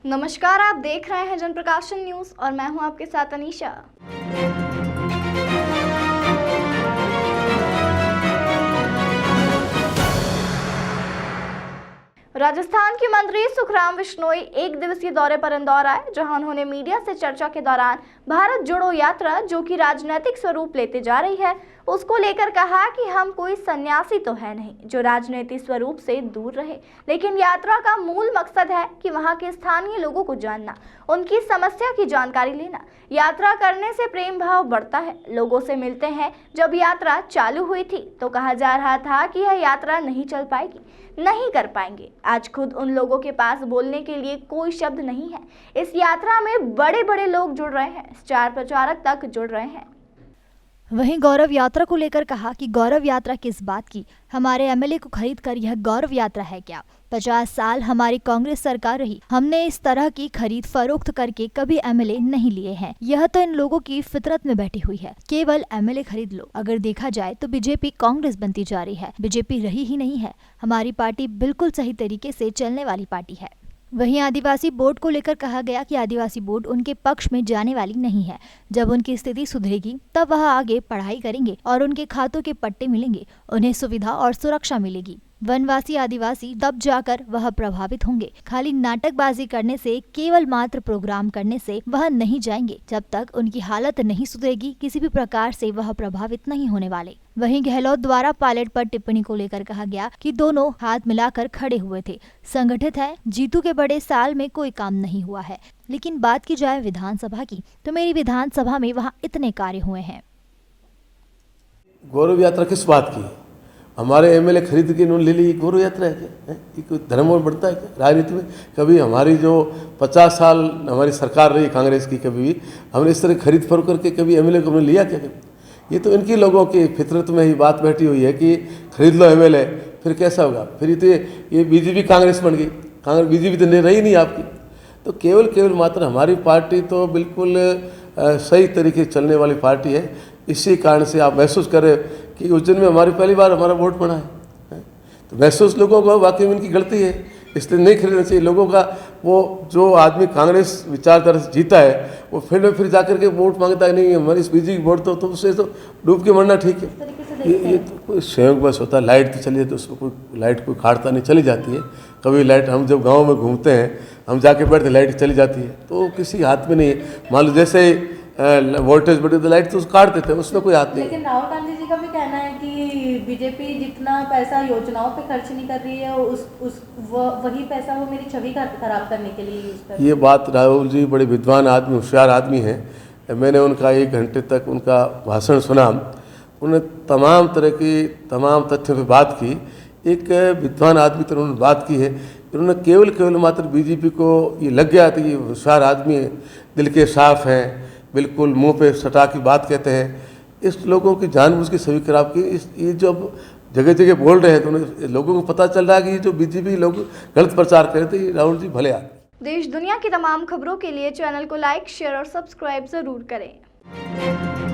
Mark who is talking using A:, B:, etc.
A: नमस्कार, आप देख रहे हैं जनप्रकाशन न्यूज और मैं हूं आपके साथ अनीशा। राजस्थान के मंत्री सुखराम बिश्नोई एक दिवसीय दौरे पर इंदौर आए, जहां उन्होंने मीडिया से चर्चा के दौरान भारत जोड़ो यात्रा, जो कि राजनीतिक स्वरूप लेते जा रही है, उसको लेकर कहा कि हम कोई सन्यासी तो है नहीं जो राजनीतिक स्वरूप से दूर रहे, लेकिन यात्रा का मूल मकसद है कि वहां के स्थानीय लोगों को जानना, उनकी समस्या की जानकारी लेना। यात्रा करने से प्रेम भाव बढ़ता है, लोगों से मिलते हैं। जब यात्रा चालू हुई थी तो कहा जा रहा था कि यह यात्रा नहीं चल पाएगी, नहीं कर पाएंगे। आज खुद उन लोगों के पास बोलने के लिए कोई शब्द नहीं है। इस यात्रा में बड़े बड़े लोग जुड़ रहे हैं, स्टार प्रचारक तक जुड़ रहे हैं।
B: वहीं गौरव यात्रा को लेकर कहा कि गौरव यात्रा किस बात की, हमारे एमएलए को खरीद कर यह गौरव यात्रा है क्या? 50 साल हमारी कांग्रेस सरकार रही, हमने इस तरह की खरीद फरोख्त करके कभी एमएलए नहीं लिए हैं। यह तो इन लोगों की फितरत में बैठी हुई है, केवल एमएलए खरीद लो। अगर देखा जाए तो बीजेपी कांग्रेस बनती जा रही है, बीजेपी रही ही नहीं है। हमारी पार्टी बिल्कुल सही तरीके से चलने वाली पार्टी है। वहीं आदिवासी बोर्ड को लेकर कहा गया कि आदिवासी बोर्ड उनके पक्ष में जाने वाली नहीं है। जब उनकी स्थिति सुधरेगी तब वह आगे पढ़ाई करेंगे और उनके खातों के पट्टे मिलेंगे, उन्हें सुविधा और सुरक्षा मिलेगी। वनवासी आदिवासी तब जाकर वह प्रभावित होंगे। खाली नाटकबाजी करने से, केवल मात्र प्रोग्राम करने से वह नहीं जाएंगे। जब तक उनकी हालत नहीं सुधरेगी, किसी भी प्रकार से वह प्रभावित नहीं होने वाले। वहीं गहलोत द्वारा पायलट पर टिप्पणी को लेकर कहा गया कि दोनों हाथ मिलाकर खड़े हुए थे, संगठित है। जीतू के बड़े साल में कोई काम नहीं हुआ है, लेकिन बात की जाए विधानसभा की तो मेरी विधानसभा में वहाँ इतने कार्य हुए हैं।
C: गौरव यात्रा किस बात की? हमारे एमएलए खरीद के इन्होंने ले ली, गौरव यात्रा है क्या? ये कोई धर्म और बढ़ता है क्या राजनीति में? कभी हमारी जो 50 साल हमारी सरकार रही कांग्रेस की, कभी भी हमने इस तरह खरीद फरोख्त करके कभी एमएलए को हमने लिया क्या? ये तो इनकी लोगों की फितरत में ही बात बैठी हुई है कि खरीद लो एमएलए, फिर कैसा होगा? फिर तो ये बीजेपी कांग्रेस बन गई, कांग्रेस बीजेपी तो रही नहीं आपकी। तो केवल मात्र हमारी पार्टी तो बिल्कुल सही तरीके से चलने वाली पार्टी है। इसी कारण से आप महसूस करें कि उज्जैन में हमारी पहली बार हमारा वोट पड़ा है। तो महसूस लोगों को वाकई में इनकी गलती है, इसलिए नहीं खरीदना चाहिए लोगों का। वो जो आदमी कांग्रेस विचारधारा से जीता है वो फिर जाकर के वोट मांगता है, नहीं हमारी इस बीजेपी वोट तो उससे तो डूब के मरना ठीक है। ये तो कोई संयोग बस होता है। लाइट तो चली जाती है, उसमें कोई लाइट कोई काटता नहीं, चली जाती है। कभी लाइट हम जब गाँव में घूमते हैं, हम जाके बैठते लाइट चली जाती है, तो किसी हाथ में नहीं है। मान लो जैसे वोल्टेज बढ़े तो लाइट तो काट देते हैं, उसमें कोई हाथ नहीं।
D: लेकिन राहुल गांधी जी का भी कहना है कि बीजेपी जितना पैसा योजनाओं पे खर्च नहीं कर रही है, वही पैसा वो मेरी छवि खराब करने के लिए यूज कर रही है।
C: ये बात राहुल जी बड़े विद्वान आदमी, होशियार आदमी हैं। मैंने उनका 1 घंटे तक उनका भाषण सुना। उन्होंने तमाम तरह की तमाम तथ्यों पर बात की। एक विद्वान आदमी तो उन्होंने बात की है। उन्होंने केवल मात्र बीजेपी को ये लग गया था, ये होशियार आदमी है, दिल के साफ हैं, बिल्कुल मुंह पे सटा की बात कहते हैं। इस लोगों की जानबूझ की छवि खराब की। ये जब जगह जगह बोल रहे हैं तो लोगों को पता चल रहा है कि ये जो बीजेपी लोग गलत प्रचार कर रहे थे, राहुल जी भले आदमी।
A: देश दुनिया की तमाम खबरों के लिए चैनल को लाइक, शेयर और सब्सक्राइब जरूर करें।